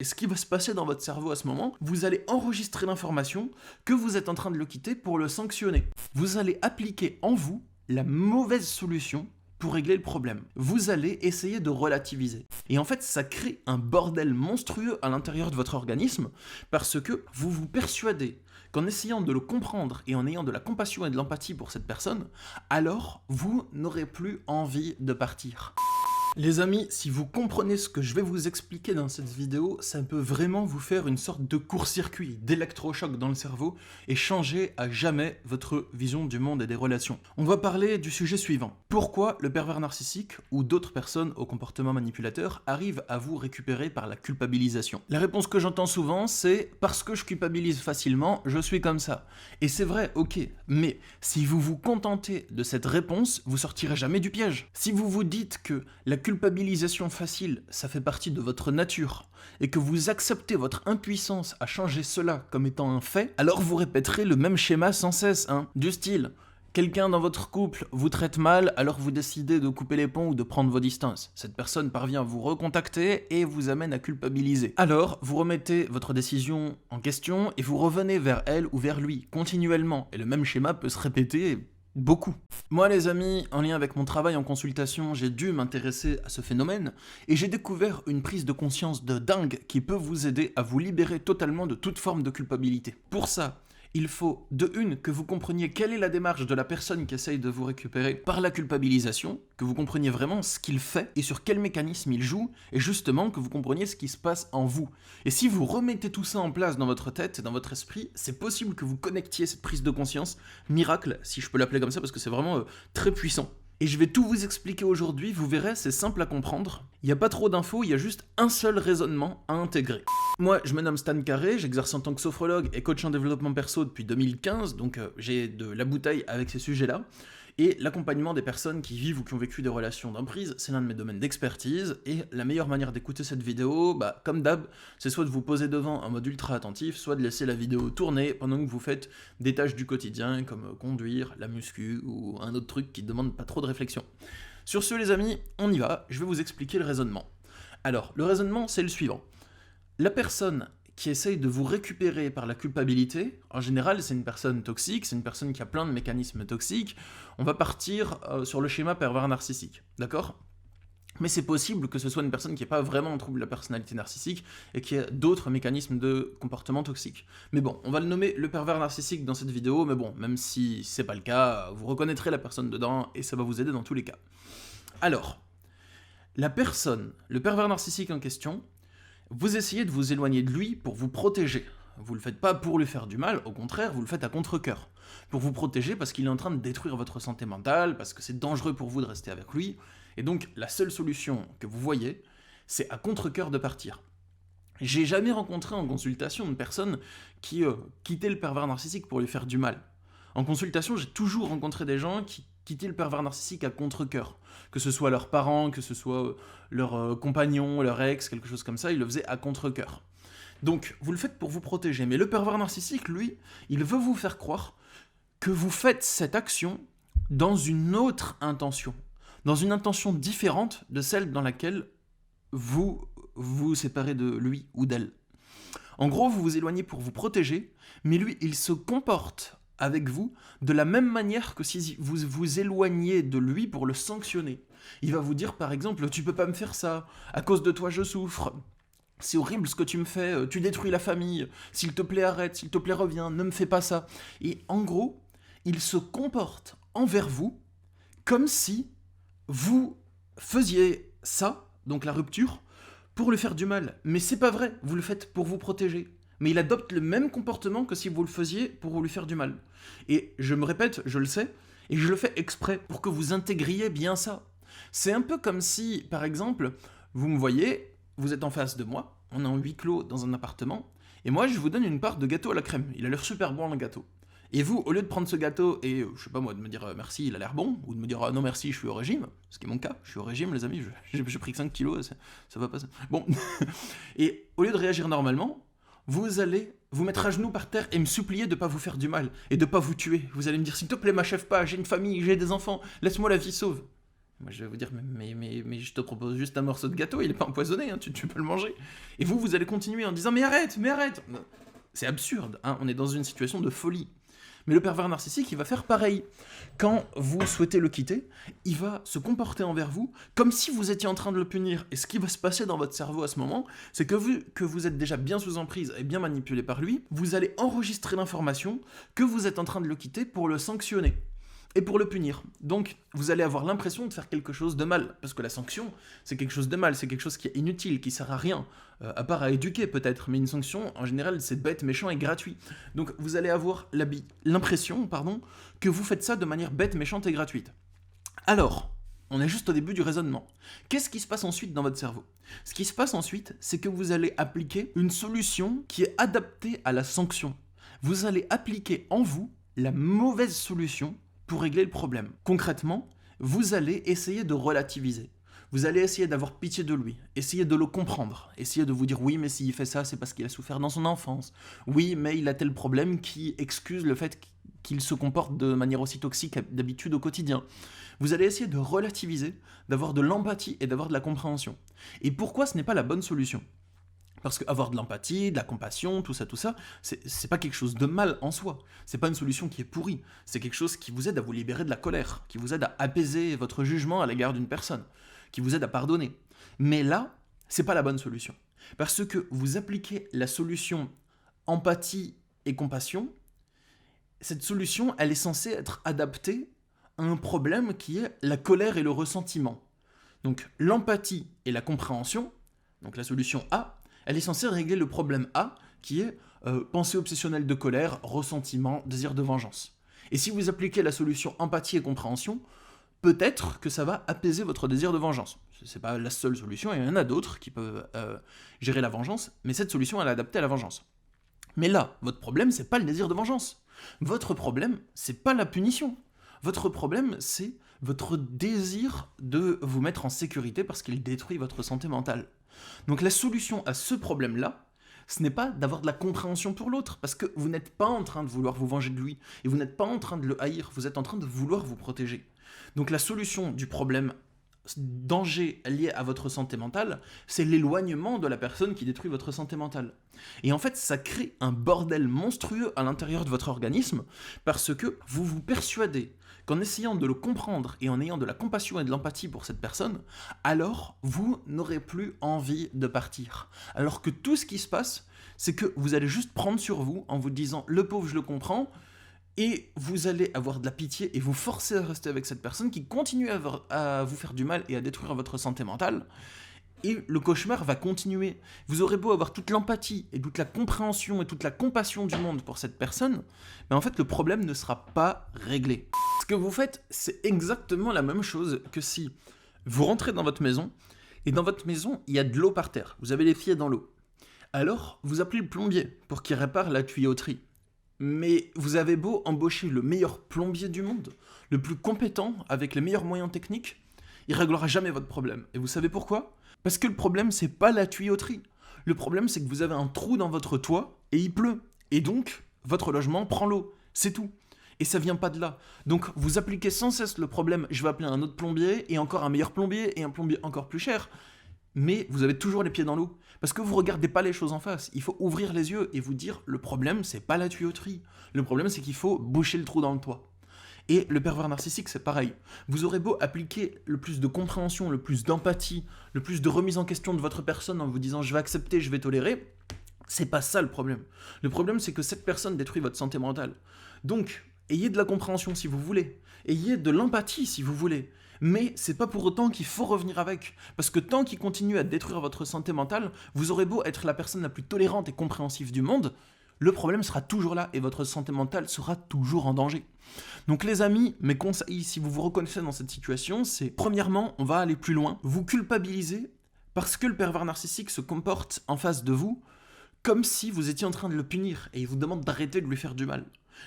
Et ce qui va se passer dans votre cerveau à ce moment, vous allez enregistrer l'information que vous êtes en train de le quitter pour le sanctionner. Vous allez appliquer en vous la mauvaise solution pour régler le problème. Vous allez essayer de relativiser. Et en fait, ça crée un bordel monstrueux à l'intérieur de votre organisme parce que vous vous persuadez qu'en essayant de le comprendre et en ayant de la compassion et de l'empathie pour cette personne, alors vous n'aurez plus envie de partir. Les amis, si vous comprenez ce que je vais vous expliquer dans cette vidéo, ça peut vraiment vous faire une sorte de court-circuit, d'électrochoc dans le cerveau et changer à jamais votre vision du monde et des relations. On va parler du sujet suivant. Pourquoi le pervers narcissique ou d'autres personnes au comportement manipulateur arrivent à vous récupérer par la culpabilisation? La réponse que j'entends souvent, c'est « parce que je culpabilise facilement, je suis comme ça ». Et c'est vrai, ok, mais si vous vous contentez de cette réponse, vous sortirez jamais du piège. Si vous vous dites que la culpabilisation facile, ça fait partie de votre nature, et que vous acceptez votre impuissance à changer cela comme étant un fait, alors vous répéterez le même schéma sans cesse, du style « quelqu'un dans votre couple vous traite mal, alors vous décidez de couper les ponts ou de prendre vos distances. Cette personne parvient à vous recontacter et vous amène à culpabiliser. Alors, vous remettez votre décision en question et vous revenez vers elle ou vers lui, continuellement, et le même schéma peut se répéter beaucoup. Moi les amis, en lien avec mon travail en consultation, j'ai dû m'intéresser à ce phénomène et j'ai découvert une prise de conscience de dingue qui peut vous aider à vous libérer totalement de toute forme de culpabilité. Pour ça, il faut, de une, que vous compreniez quelle est la démarche de la personne qui essaye de vous récupérer par la culpabilisation, que vous compreniez vraiment ce qu'il fait et sur quel mécanisme il joue, et justement que vous compreniez ce qui se passe en vous. Et si vous remettez tout ça en place dans votre tête et dans votre esprit, c'est possible que vous connectiez cette prise de conscience, miracle, si je peux l'appeler comme ça, parce que c'est vraiment très puissant. Et je vais tout vous expliquer aujourd'hui, vous verrez, c'est simple à comprendre. Il n'y a pas trop d'infos, il y a juste un seul raisonnement à intégrer. Moi, je me nomme Stan Carré, j'exerce en tant que sophrologue et coach en développement perso depuis 2015, donc j'ai de la bouteille avec ces sujets-là. Et l'accompagnement des personnes qui vivent ou qui ont vécu des relations d'emprise, c'est l'un de mes domaines d'expertise, et la meilleure manière d'écouter cette vidéo, comme d'hab, c'est soit de vous poser devant un mode ultra attentif, soit de laisser la vidéo tourner pendant que vous faites des tâches du quotidien, comme conduire, la muscu, ou un autre truc qui ne demande pas trop de réflexion. Sur ce les amis, on y va, je vais vous expliquer le raisonnement. Alors, le raisonnement c'est le suivant. La personne qui essaye de vous récupérer par la culpabilité, en général c'est une personne toxique, c'est une personne qui a plein de mécanismes toxiques, on va partir sur le schéma pervers narcissique, d'accord ? Mais c'est possible que ce soit une personne qui n'est pas vraiment en trouble de la personnalité narcissique et qui a d'autres mécanismes de comportement toxique. Mais bon, on va le nommer le pervers narcissique dans cette vidéo, mais bon, même si c'est pas le cas, vous reconnaîtrez la personne dedans et ça va vous aider dans tous les cas. Alors, la personne, le pervers narcissique en question, vous essayez de vous éloigner de lui pour vous protéger. Vous le faites pas pour lui faire du mal, au contraire, vous le faites à contre-cœur. Pour vous protéger parce qu'il est en train de détruire votre santé mentale, parce que c'est dangereux pour vous de rester avec lui, et donc la seule solution que vous voyez, c'est à contre-cœur de partir. J'ai jamais rencontré en consultation une personne qui quittait le pervers narcissique pour lui faire du mal. En consultation, j'ai toujours rencontré des gens qui quitter le pervers narcissique à contre-cœur. Que ce soit leurs parents, que ce soit leurs compagnons, leur ex, quelque chose comme ça, ils le faisaient à contre-cœur. Donc, vous le faites pour vous protéger. Mais le pervers narcissique, lui, il veut vous faire croire que vous faites cette action dans une autre intention. Dans une intention différente de celle dans laquelle vous vous séparez de lui ou d'elle. En gros, vous vous éloignez pour vous protéger, mais lui, il se comporte avec vous de la même manière que si vous vous éloigniez de lui pour le sanctionner. Il va vous dire par exemple « tu peux pas me faire ça, à cause de toi je souffre, c'est horrible ce que tu me fais, tu détruis la famille, s'il te plaît arrête, s'il te plaît reviens, ne me fais pas ça ». Et en gros, il se comporte envers vous comme si vous faisiez ça, donc la rupture, pour lui faire du mal. Mais c'est pas vrai, vous le faites pour vous protéger. Mais il adopte le même comportement que si vous le faisiez pour lui faire du mal. Et je me répète, je le sais, et je le fais exprès pour que vous intégriez bien ça. C'est un peu comme si, par exemple, vous me voyez, vous êtes en face de moi, on est en huis clos dans un appartement, et moi je vous donne une part de gâteau à la crème, il a l'air super bon le gâteau. Et vous, au lieu de prendre ce gâteau et, je sais pas moi, de me dire merci, il a l'air bon, ou de me dire non merci, je suis au régime, ce qui est mon cas, je suis au régime les amis, j'ai pris que 5 kilos, ça va pas ça. Bon, et au lieu de réagir normalement, vous allez vous mettre à genoux par terre et me supplier de ne pas vous faire du mal et de ne pas vous tuer. Vous allez me dire, s'il te plaît, m'achève pas, j'ai une famille, j'ai des enfants, laisse-moi la vie sauve. Moi, je vais vous dire, mais je te propose juste un morceau de gâteau, il est pas empoisonné, hein, tu peux le manger. Et vous allez continuer en disant, mais arrête. C'est absurde, hein, on est dans une situation de folie. Mais le pervers narcissique, il va faire pareil. Quand vous souhaitez le quitter, il va se comporter envers vous comme si vous étiez en train de le punir. Et ce qui va se passer dans votre cerveau à ce moment, c'est que vu que vous êtes déjà bien sous emprise et bien manipulé par lui, vous allez enregistrer l'information que vous êtes en train de le quitter pour le sanctionner et pour le punir. Donc, vous allez avoir l'impression de faire quelque chose de mal, parce que la sanction, c'est quelque chose de mal, c'est quelque chose qui est inutile, qui sert à rien, à part à éduquer peut-être, mais une sanction, en général, c'est bête, méchant et gratuit. Donc, vous allez avoir l'impression, que vous faites ça de manière bête, méchante et gratuite. Alors, on est juste au début du raisonnement. Qu'est-ce qui se passe ensuite dans votre cerveau ? Ce qui se passe ensuite, c'est que vous allez appliquer une solution qui est adaptée à la sanction. Vous allez appliquer en vous la mauvaise solution pour régler le problème. Concrètement, vous allez essayer de relativiser. Vous allez essayer d'avoir pitié de lui, essayer de le comprendre, essayer de vous dire oui, mais s'il fait ça, c'est parce qu'il a souffert dans son enfance. Oui, mais il a tel problème qui excuse le fait qu'il se comporte de manière aussi toxique d'habitude au quotidien. Vous allez essayer de relativiser, d'avoir de l'empathie et d'avoir de la compréhension. Et pourquoi ce n'est pas la bonne solution ? Parce qu'avoir de l'empathie, de la compassion, tout ça, c'est pas quelque chose de mal en soi. C'est pas une solution qui est pourrie. C'est quelque chose qui vous aide à vous libérer de la colère, qui vous aide à apaiser votre jugement à l'égard d'une personne, qui vous aide à pardonner. Mais là, c'est pas la bonne solution. Parce que vous appliquez la solution empathie et compassion, cette solution, elle est censée être adaptée à un problème qui est la colère et le ressentiment. Donc l'empathie et la compréhension, donc la solution A, elle est censée régler le problème A, qui est pensée obsessionnelle de colère, ressentiment, désir de vengeance. Et si vous appliquez la solution empathie et compréhension, peut-être que ça va apaiser votre désir de vengeance. C'est pas la seule solution, il y en a d'autres qui peuvent gérer la vengeance, mais cette solution, elle est adaptée à la vengeance. Mais là, votre problème, c'est pas le désir de vengeance. Votre problème, c'est pas la punition. Votre problème, c'est votre désir de vous mettre en sécurité parce qu'il détruit votre santé mentale. Donc la solution à ce problème-là, ce n'est pas d'avoir de la compréhension pour l'autre, parce que vous n'êtes pas en train de vouloir vous venger de lui, et vous n'êtes pas en train de le haïr, vous êtes en train de vouloir vous protéger. Donc la solution du problème danger lié à votre santé mentale, c'est l'éloignement de la personne qui détruit votre santé mentale. Et en fait, ça crée un bordel monstrueux à l'intérieur de votre organisme, parce que vous vous persuadez qu'en essayant de le comprendre et en ayant de la compassion et de l'empathie pour cette personne, alors vous n'aurez plus envie de partir. Alors que tout ce qui se passe, c'est que vous allez juste prendre sur vous en vous disant « le pauvre, je le comprends », et vous allez avoir de la pitié et vous forcer à rester avec cette personne qui continue à vous faire du mal et à détruire votre santé mentale. Et le cauchemar va continuer. Vous aurez beau avoir toute l'empathie et toute la compréhension et toute la compassion du monde pour cette personne, mais en fait le problème ne sera pas réglé. Ce que vous faites, c'est exactement la même chose que si vous rentrez dans votre maison, et dans votre maison, il y a de l'eau par terre. Vous avez les pieds dans l'eau. Alors, vous appelez le plombier pour qu'il répare la tuyauterie. Mais vous avez beau embaucher le meilleur plombier du monde, le plus compétent, avec les meilleurs moyens techniques, il réglera jamais votre problème. Et vous savez pourquoi ? Parce que le problème, c'est pas la tuyauterie. Le problème, c'est que vous avez un trou dans votre toit et il pleut. Et donc, votre logement prend l'eau. C'est tout. Et ça vient pas de là. Donc, vous appliquez sans cesse le problème, je vais appeler un autre plombier, et encore un meilleur plombier, et un plombier encore plus cher. Mais vous avez toujours les pieds dans l'eau. Parce que vous regardez pas les choses en face. Il faut ouvrir les yeux et vous dire, le problème, c'est pas la tuyauterie. Le problème, c'est qu'il faut boucher le trou dans le toit. Et le pervers narcissique, c'est pareil. Vous aurez beau appliquer le plus de compréhension, le plus d'empathie, le plus de remise en question de votre personne en vous disant, je vais accepter, je vais tolérer, c'est pas ça le problème. Le problème, c'est que cette personne détruit votre santé mentale. Donc, ayez de la compréhension si vous voulez. Ayez de l'empathie si vous voulez. Mais c'est pas pour autant qu'il faut revenir avec. Parce que tant qu'il continue à détruire votre santé mentale, vous aurez beau être la personne la plus tolérante et compréhensive du monde, le problème sera toujours là et votre santé mentale sera toujours en danger. Donc les amis, mes conseils, si vous vous reconnaissez dans cette situation, c'est premièrement, on va aller plus loin. Vous culpabilisez parce que le pervers narcissique se comporte en face de vous comme si vous étiez en train de le punir et il vous demande d'arrêter de lui faire du mal.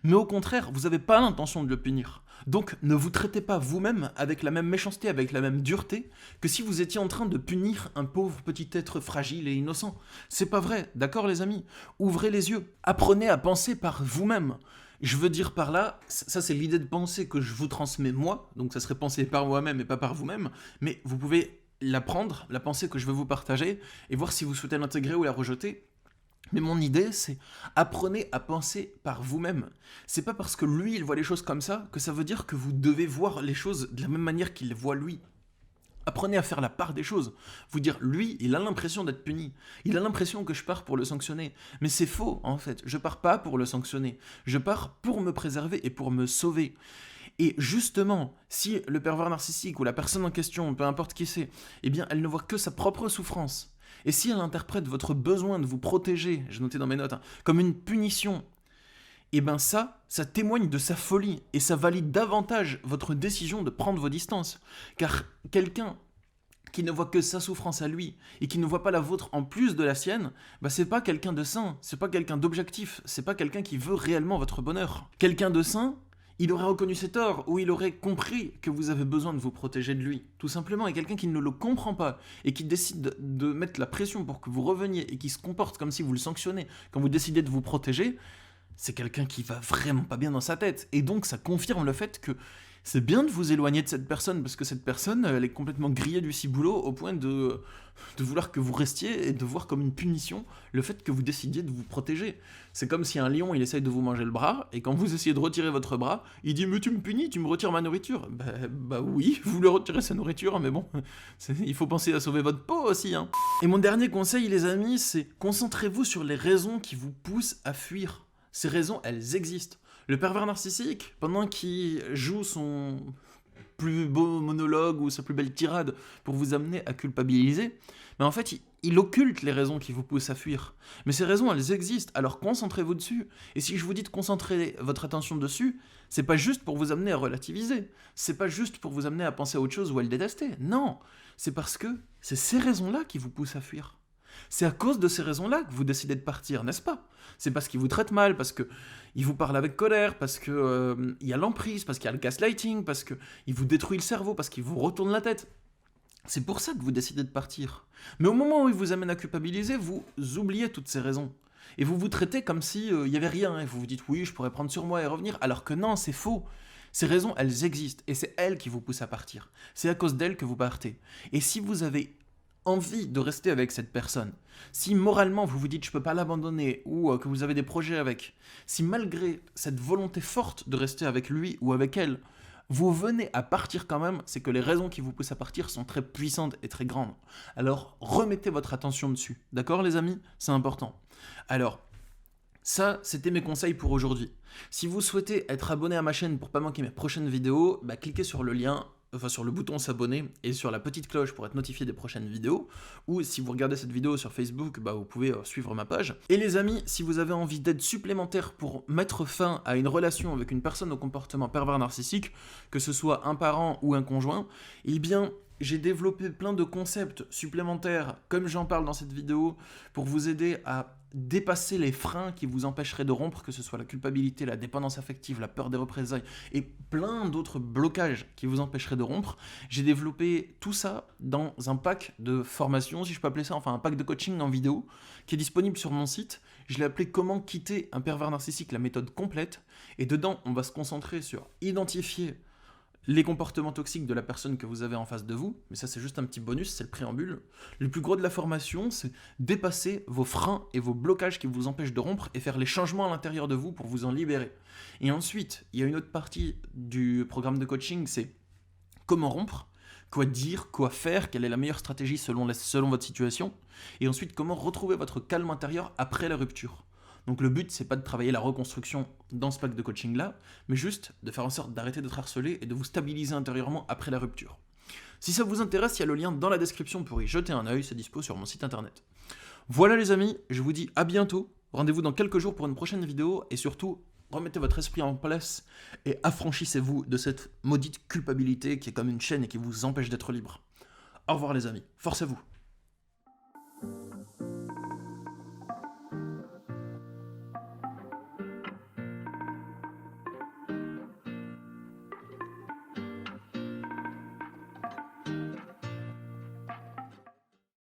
Mais au contraire, vous n'avez pas l'intention de le punir. Donc ne vous traitez pas vous-même avec la même méchanceté, avec la même dureté que si vous étiez en train de punir un pauvre petit être fragile et innocent. C'est pas vrai, d'accord les amis ? Ouvrez les yeux, apprenez à penser par vous-même. Je veux dire par là, ça c'est l'idée de pensée que je vous transmets moi, donc ça serait pensé par moi-même et pas par vous-même, mais vous pouvez la prendre, la pensée que je veux vous partager, et voir si vous souhaitez l'intégrer ou la rejeter. Mais mon idée, c'est apprenez à penser par vous-même. C'est pas parce que lui, il voit les choses comme ça que ça veut dire que vous devez voir les choses de la même manière qu'il les voit lui. Apprenez à faire la part des choses. Vous dire, lui, il a l'impression d'être puni. Il a l'impression que je pars pour le sanctionner. Mais c'est faux, en fait. Je pars pas pour le sanctionner. Je pars pour me préserver et pour me sauver. Et justement, si le pervers narcissique ou la personne en question, peu importe qui c'est, eh bien, elle ne voit que sa propre souffrance. Et si elle interprète votre besoin de vous protéger, j'ai noté dans mes notes, comme une punition, et bien ça témoigne de sa folie, et ça valide davantage votre décision de prendre vos distances. Car quelqu'un qui ne voit que sa souffrance à lui, et qui ne voit pas la vôtre en plus de la sienne, c'est pas quelqu'un de sain, c'est pas quelqu'un d'objectif, c'est pas quelqu'un qui veut réellement votre bonheur. Quelqu'un de sain, il aurait reconnu ses torts, ou il aurait compris que vous avez besoin de vous protéger de lui, tout simplement. Et quelqu'un qui ne le comprend pas, et qui décide de mettre la pression pour que vous reveniez, et qui se comporte comme si vous le sanctionnez quand vous décidez de vous protéger, c'est quelqu'un qui va vraiment pas bien dans sa tête. Et donc ça confirme le fait que c'est bien de vous éloigner de cette personne, parce que cette personne, elle est complètement grillée du ciboulot au point de vouloir que vous restiez et de voir comme une punition le fait que vous décidiez de vous protéger. C'est comme si un lion, il essaye de vous manger le bras, et quand vous essayez de retirer votre bras, il dit « Mais tu me punis, tu me retires ma nourriture ». Bah oui, vous lui retirez sa nourriture, mais bon, il faut penser à sauver votre peau aussi. Hein. Et mon dernier conseil, les amis, c'est concentrez-vous sur les raisons qui vous poussent à fuir. Ces raisons, elles existent. Le pervers narcissique, pendant qu'il joue son plus beau monologue ou sa plus belle tirade pour vous amener à culpabiliser, mais en fait, il occulte les raisons qui vous poussent à fuir. Mais ces raisons, elles existent, alors concentrez-vous dessus. Et si je vous dis de concentrer votre attention dessus, c'est pas juste pour vous amener à relativiser, c'est pas juste pour vous amener à penser à autre chose ou à le détester, non, c'est parce que c'est ces raisons-là qui vous poussent à fuir. C'est à cause de ces raisons-là que vous décidez de partir, n'est-ce pas? C'est parce qu'il vous traite mal, parce qu'il vous parle avec colère, parce qu'il y a l'emprise, parce qu'il y a le gaslighting, parce qu'il vous détruit le cerveau, parce qu'il vous retourne la tête. C'est pour ça que vous décidez de partir. Mais au moment où il vous amène à culpabiliser, vous oubliez toutes ces raisons. Et vous vous traitez comme s'il n'y avait rien. Et vous vous dites « oui, je pourrais prendre sur moi et revenir », alors que non, c'est faux. Ces raisons, elles existent, et c'est elles qui vous poussent à partir. C'est à cause d'elles que vous partez. Et si vous avez envie de rester avec cette personne, si moralement vous vous dites je peux pas l'abandonner ou que vous avez des projets avec, si malgré cette volonté forte de rester avec lui ou avec elle, vous venez à partir quand même, c'est que les raisons qui vous poussent à partir sont très puissantes et très grandes. Alors remettez votre attention dessus, d'accord les amis? C'est important. Alors, ça, c'était mes conseils pour aujourd'hui. Si vous souhaitez être abonné à ma chaîne pour pas manquer mes prochaines vidéos, cliquez sur le lien, sur le bouton s'abonner et sur la petite cloche pour être notifié des prochaines vidéos. Ou si vous regardez cette vidéo sur Facebook, vous pouvez suivre ma page. Et les amis, si vous avez envie d'aide supplémentaire pour mettre fin à une relation avec une personne au comportement pervers narcissique, que ce soit un parent ou un conjoint, eh bien, j'ai développé plein de concepts supplémentaires, comme j'en parle dans cette vidéo, pour vous aider à dépasser les freins qui vous empêcheraient de rompre, que ce soit la culpabilité, la dépendance affective, la peur des représailles et plein d'autres blocages qui vous empêcheraient de rompre. J'ai développé tout ça dans un pack de formation, si je peux appeler ça, enfin un pack de coaching en vidéo, qui est disponible sur mon site. Je l'ai appelé « Comment quitter un pervers narcissique, la méthode complète ». Et dedans, on va se concentrer sur identifier les comportements toxiques de la personne que vous avez en face de vous, mais ça c'est juste un petit bonus, c'est le préambule. Le plus gros de la formation, c'est dépasser vos freins et vos blocages qui vous empêchent de rompre et faire les changements à l'intérieur de vous pour vous en libérer. Et ensuite, il y a une autre partie du programme de coaching, c'est comment rompre, quoi dire, quoi faire, quelle est la meilleure stratégie selon votre situation, et ensuite comment retrouver votre calme intérieur après la rupture. Donc le but, c'est pas de travailler la reconstruction dans ce pack de coaching-là, mais juste de faire en sorte d'arrêter d'être harcelé et de vous stabiliser intérieurement après la rupture. Si ça vous intéresse, il y a le lien dans la description pour y jeter un œil, c'est dispo sur mon site internet. Voilà les amis, je vous dis à bientôt, rendez-vous dans quelques jours pour une prochaine vidéo, et surtout, remettez votre esprit en place et affranchissez-vous de cette maudite culpabilité qui est comme une chaîne et qui vous empêche d'être libre. Au revoir les amis, force à vous.